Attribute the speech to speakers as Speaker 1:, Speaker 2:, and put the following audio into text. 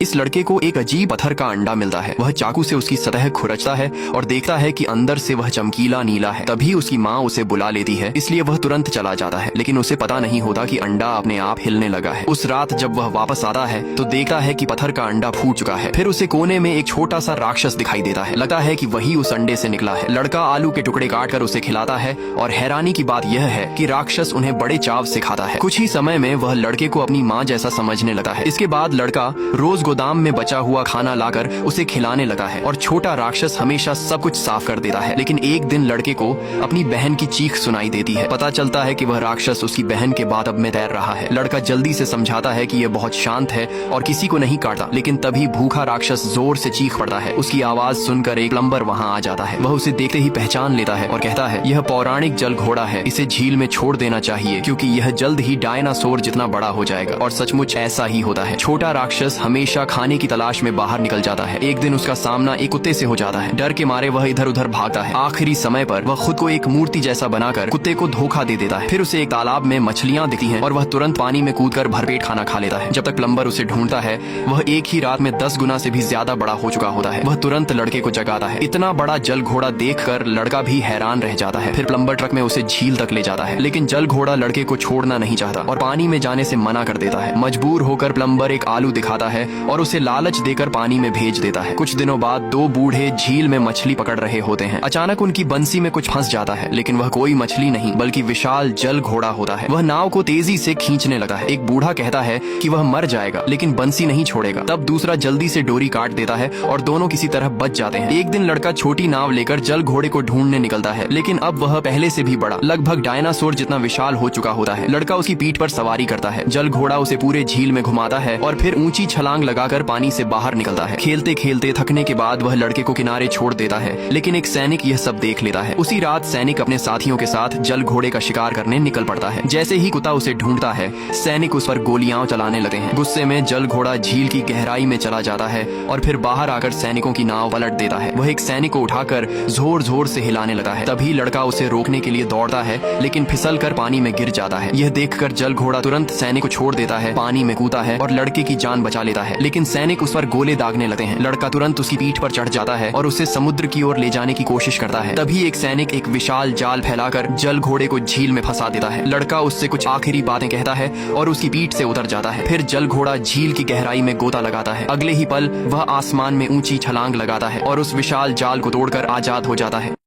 Speaker 1: इस लड़के को एक अजीब पत्थर का अंडा मिलता है। वह चाकू से उसकी सतह खुरचता है और देखता है कि अंदर से वह चमकीला नीला है। तभी उसकी माँ उसे बुला लेती है, इसलिए वह तुरंत चला जाता है, लेकिन उसे पता नहीं होता कि अंडा अपने आप हिलने लगा है। उस रात जब वह वापस आता है तो देखता है कि पत्थर का अंडा फूट चुका है। फिर उसे कोने में एक छोटा सा राक्षस दिखाई देता है। लगता है कि वही उस अंडे से निकला है। लड़का आलू के टुकड़े काटकर उसे खिलाता है और हैरानी की बात यह है कि राक्षस उन्हें बड़े चाव से खाता है। कुछ ही समय में वह लड़के को अपनी माँ जैसा समझने लगा है। इसके बाद लड़का रोज गोदाम में बचा हुआ खाना लाकर उसे खिलाने लगा है और छोटा राक्षस हमेशा सब कुछ साफ कर देता है। लेकिन एक दिन लड़के को अपनी बहन की चीख सुनाई देती है। पता चलता है कि वह राक्षस उसकी बहन के बातब में तैर रहा है। लड़का जल्दी से समझाता है कि यह बहुत शांत है और किसी को नहीं काटता, लेकिन तभी भूखा राक्षस जोर से चीख पड़ता है। उसकी आवाज सुनकर एक प्लम्बर वहाँ आ जाता है। वह उसे देखते ही पहचान लेता है और कहता है, यह पौराणिक जल घोड़ा है, इसे झील में छोड़ देना चाहिए क्योंकि यह जल्द ही डायनासोर जितना बड़ा हो जाएगा। और सचमुच ऐसा ही होता है। छोटा राक्षस हमेशा खाने की तलाश में बाहर निकल जाता है। एक दिन उसका सामना एक कुत्ते से हो जाता है। डर के मारे वह इधर उधर भागता है। आखिरी समय पर वह खुद को एक मूर्ति जैसा बनाकर कुत्ते को धोखा दे देता है। फिर उसे एक तालाब में मछलियां दिखती हैं और वह तुरंत पानी में कूदकर भरपेट खाना खा लेता है। जब तक प्लम्बर उसे ढूंढता है, वह एक ही रात में 10 गुना से भी ज्यादा बड़ा हो चुका होता है। वह तुरंत लड़के को जगाता है। इतना बड़ा जल घोड़ा देखकर लड़का भी हैरान रह जाता है। फिर प्लम्बर ट्रक में उसे झील तक ले जाता है, लेकिन जल घोड़ा लड़के को छोड़ना नहीं चाहता और पानी में जाने से मना कर देता है। मजबूर होकर प्लम्बर एक आलू दिखाता है और उसे लालच देकर पानी में भेज देता है। कुछ दिनों बाद 2 बूढ़े झील में मछली पकड़ रहे होते हैं। अचानक उनकी बंसी में कुछ फंस जाता है, लेकिन वह कोई मछली नहीं बल्कि विशाल जल घोड़ा होता है। वह नाव को तेजी से खींचने लगा है। एक बूढ़ा कहता है कि वह मर जाएगा, लेकिन बंसी नहीं छोड़ेगा। तब दूसरा जल्दी से डोरी काट देता है और दोनों किसी तरह बच जाते हैं। एक दिन लड़का छोटी नाव लेकर जल घोड़े को ढूंढने निकलता है, लेकिन अब वह पहले से भी बड़ा, लगभग डायनासोर जितना विशाल हो चुका होता है। लड़का उसकी पीठ पर सवारी करता है। जल घोड़ा उसे पूरे झील में घुमाता है और फिर ऊंची छलांग लगाकर पानी से बाहर निकलता है। खेलते खेलते थकने के बाद वह लड़के को किनारे छोड़ देता है, लेकिन एक सैनिक यह सब देख लेता है। उसी रात सैनिक अपने साथियों के साथ जल घोड़े का शिकार करने निकल पड़ता है। जैसे ही कुत्ता उसे ढूंढता है, सैनिक उस पर गोलियां चलाने लगते हैं। गुस्से में जल घोड़ा झील की गहराई में चला जाता है और फिर बाहर आकर सैनिकों की नाव पलट देता है। वह एक सैनिक को उठाकर जोर जोर से हिलाने लगा है। तभी लड़का उसे रोकने के लिए दौड़ता है, लेकिन फिसल कर पानी में गिर जाता है। यह देखकर जल घोड़ा तुरंत सैनिक को छोड़ देता है, पानी में कूदता है और लड़के की जान बचा लेता है। लेकिन सैनिक उस पर गोले दागने लगते हैं। लड़का तुरंत उसकी पीठ पर चढ़ जाता है और उसे समुद्र की ओर ले जाने की कोशिश करता है। तभी एक सैनिक एक विशाल जाल फैलाकर जल घोड़े को झील में फंसा देता है। लड़का उससे कुछ आखिरी बातें कहता है और उसकी पीठ से उतर जाता है। फिर जल घोड़ा झील की गहराई में गोता लगाता है। अगले ही पल वह आसमान में ऊंची छलांग लगाता है और उस विशाल जाल को तोड़कर आजाद हो जाता है।